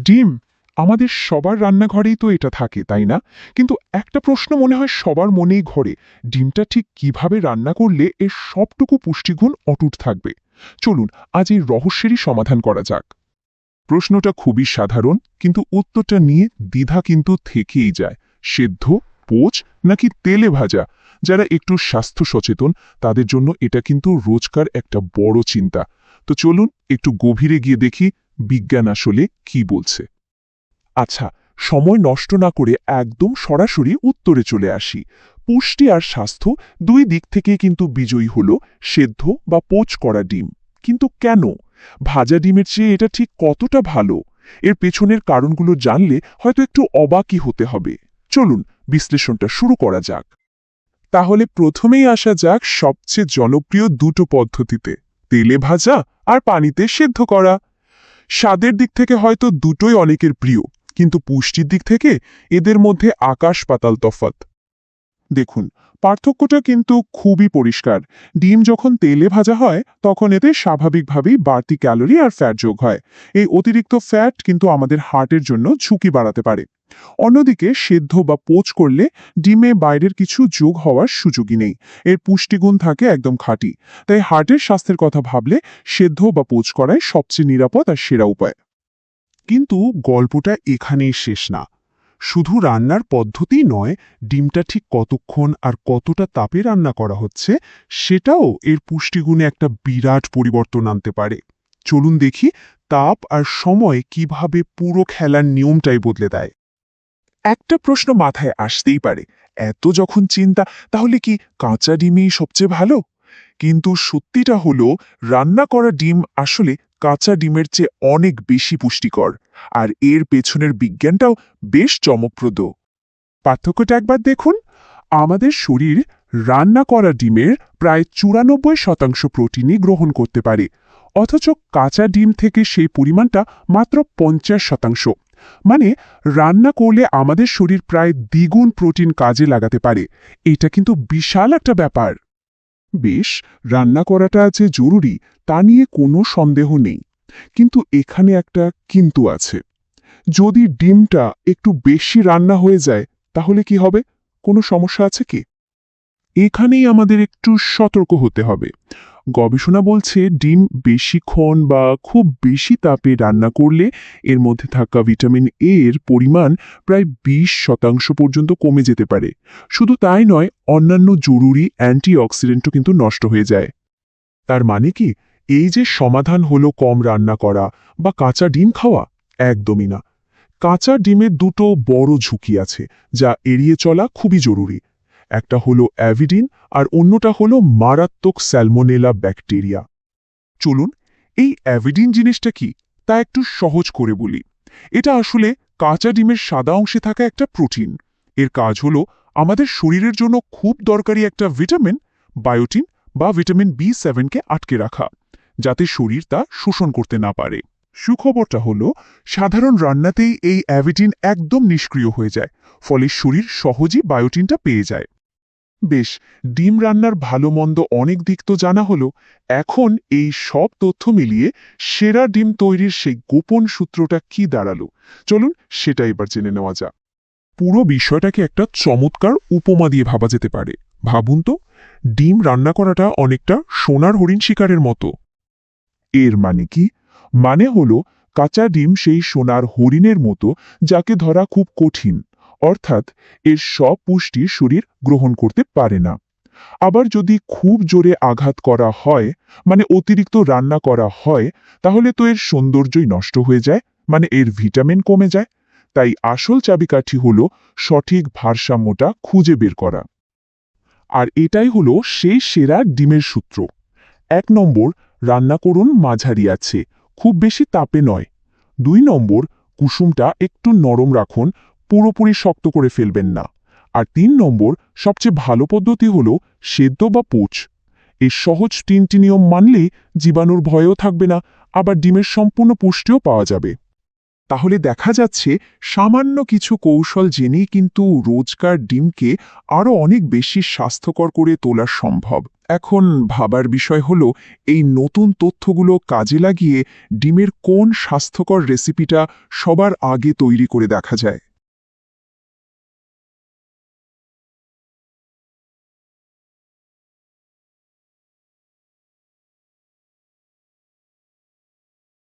ডিম আমাদের সবার রান্নাঘরেই তো এটা থাকে, তাই না? কিন্তু একটা প্রশ্ন মনে হয় সবার মনেই ঘোরে, ডিমটা ঠিক কিভাবে রান্না করলে এর সবটুকু পুষ্টিগুণ অটুট থাকবে। চলুন আজ এই রহস্যেরই সমাধান করা যাক। প্রশ্নটা খুবই সাধারণ, কিন্তু উত্তরটা নিয়ে দ্বিধা কিন্তু থেকেই যায়। সেদ্ধ, পোচ নাকি তেলে ভাজা? যারা একটু স্বাস্থ্য সচেতন তাদের জন্য এটা কিন্তু রোজকার একটা বড় চিন্তা। তো চলুন একটু গভীরে গিয়ে দেখি বিজ্ঞান আসলে কি বলছে। আচ্ছা, সময় নষ্ট না করে একদম সরাসরি উত্তরে চলে আসি। পুষ্টি আর স্বাস্থ্য দুই দিক থেকে কিন্তু বিজয়ী হল সেদ্ধ বা পোচ করা ডিম। কিন্তু কেন ভাজা ডিমের চেয়ে এটা ঠিক কতটা ভালো? এর পেছনের কারণগুলো জানলে হয়তো একটু অবাকই হতে হবে। চলুন বিশ্লেষণটা শুরু করা যাক। তাহলে প্রথমেই আসা যাক সবচেয়ে জনপ্রিয় দুটো পদ্ধতিতে, তেলে ভাজা আর পানিতে সেদ্ধ করা। স্বাদের দিক থেকে হয়তো দুটোই অনেকের প্রিয়, কিন্তু পুষ্টির দিক থেকে এদের মধ্যে আকাশ পাতাল তফাৎ। দেখুন, পার্থক্যটা কিন্তু খুবই পরিষ্কার। ডিম যখন তেলে ভাজা হয় তখন এতে স্বাভাবিকভাবেই বাড়তি ক্যালোরি আর ফ্যাট যোগ হয়। এই অতিরিক্ত ফ্যাট কিন্তু আমাদের হার্টের জন্য ঝুঁকি বাড়াতে পারে। অন্যদিকে সেদ্ধ বা পোচ করলে ডিমে বাইরের কিছু যোগ হওয়ার সুযোগই নেই। এর পুষ্টিগুণ থাকে একদম খাঁটি। তাই হার্টের স্বাস্থ্যের কথা ভাবলে সেদ্ধ বা পোচ করাই সবচেয়ে নিরাপদ আর সেরা উপায়। কিন্তু গল্পটা এখানেই শেষ না। শুধু রান্নার পদ্ধতি নয়, ডিমটা ঠিক কতক্ষণ আর কতটা তাপে রান্না করা হচ্ছে সেটাও এর পুষ্টিগুণে একটা বিরাট পরিবর্তন আনতে পারে। চলুন দেখি তাপ আর সময় কিভাবে পুরো খেলার নিয়মটাই বদলে দেয়। একটা প্রশ্ন মাথায় আসতেই পারে, এত যখন চিন্তা, তাহলে কি কাঁচা ডিমই সবচেয়ে ভালো? কিন্তু সত্যিটা হলো, রান্না করা ডিম আসলে কাঁচা ডিমের চেয়ে অনেক বেশি পুষ্টিকর। আর এর পেছনের বিজ্ঞানটাও বেশ চমকপ্রদ। পার্থক্যটা একবার দেখুন। আমাদের শরীর রান্না করা ডিমের প্রায় 94% প্রোটিনই গ্রহণ করতে পারে, অথচ কাঁচা ডিম থেকে সেই পরিমাণটা মাত্র 50%। মানে রান্না করলে আমাদের শরীর প্রায় দ্বিগুণ প্রোটিন কাজে লাগাতে পারে। এটা কিন্তু বিশাল একটা ব্যাপার। বেশ, রান্না করাটা যে জরুরি তা নিয়ে কোনো সন্দেহ নেই, কিন্তু এখানে একটা কিন্তু আছে। যদি ডিমটা একটু বেশি রান্না হয়ে যায় তাহলে কি হবে? কোনো সমস্যা আছে কি? এখানেই আমাদের একটু সতর্ক হতে হবে। গবেষণা বলছে ডিম বেশিক্ষণ বা খুব বেশি তাপে রান্না করলে এর মধ্যে থাকা ভিটামিন এ এর পরিমাণ প্রায় 20% পর্যন্ত কমে যেতে পারে। শুধু তাই নয়, অন্যান্য জরুরি অ্যান্টিঅক্সিডেন্টও কিন্তু নষ্ট হয়ে যায়। তার মানে কি এই যে সমাধান হলো কম রান্না করা বা কাঁচা ডিম খাওয়া? একদমই না। কাঁচা ডিমের দুটো বড় ঝুঁকি আছে, যা এড়িয়ে চলা খুবই জরুরি। একটা হলো অ্যাভিডিন আর অন্যটা হলো মারাত্মক স্যালমোনেলা ব্যাকটেরিয়া। চলুন এই অ্যাভিডিন জিনিসটা কি তা একটু সহজ করে বলি। এটা আসলে কাঁচা ডিমের সাদা অংশে থাকা একটা প্রোটিন। এর কাজ হলো আমাদের শরীরের জন্য খুব দরকারি একটা ভিটামিন, বায়োটিন বা ভিটামিন বি7কে আটকে রাখা, যাতে শরীর তা শোষণ করতে না পারে। সুখবরটা হলো, সাধারণ রান্নাতেই এই অ্যাভিটিন একদম নিষ্ক্রিয় হয়ে যায়, ফলে শরীর সহজেই বায়োটিনটা পেয়ে যায়। বেশ, ডিম রান্নার ভালো মন্দ অনেক দিক তো জানা হলো। এখন এই সব তথ্য মিলিয়ে সেরা ডিম তৈরির সেই গোপন সূত্রটা কি দাঁড়ালো, চলুন সেটা এবার জেনে নেওয়া যাক। পুরো বিষয়টাকে একটা চমৎকার উপমা দিয়ে ভাবা যেতে পারে। ভাবুন তো, ডিম রান্না করাটা অনেকটা সোনার হরিণ শিকারের মতো। এর মানে কি? মানে হলো, কাঁচা ডিম সেই সোনার হরিণের মতো, যাকে ধরা খুব কঠিন। অর্থাৎ এর সব পুষ্টি শরীর গ্রহণ করতে পারে না। আবার যদি খুব জোরে আঘাত করা হয়, মানে অতিরিক্ত রান্না করা হয়, তাহলে তো এর সৌন্দর্যই নষ্ট হয়ে যায়, মানে এর ভিটামিন কমে যায়। তাই আসল চাবিকাঠি হলো সঠিক ভারসাম্যটা খুঁজে বের করা। আর এটাই হলো সেই সেরা ডিমের সূত্র। 1 নম্বর, রান্না করুন মাঝারি আছে, খুব বেশি তাপে নয়। 2 নম্বর, কুসুমটা একটু নরম রাখুন, পুরোপুরি শক্ত করে ফেলবেন না। আর 3 নম্বর, সবচেয়ে ভালো পদ্ধতি হলো সেদ্ধ বা পোচ। এই সহজ 3টি নিয়ম মানলেই জীবাণুর ভয়ও থাকবে না, আবার ডিমের সম্পূর্ণ পুষ্টিও পাওয়া যাবে। তাহলে দেখা যাচ্ছে সামান্য কিছু কৌশল জেনেই কিন্তু রোজকার ডিমকে আরও অনেক বেশি স্বাস্থ্যকর করে তোলা সম্ভব। এখন ভাবার বিষয় হলো এই নতুন তথ্যগুলো কাজে লাগিয়ে ডিমের কোন স্বাস্থ্যকর রেসিপিটা সবার আগে তৈরি করে দেখা যায়।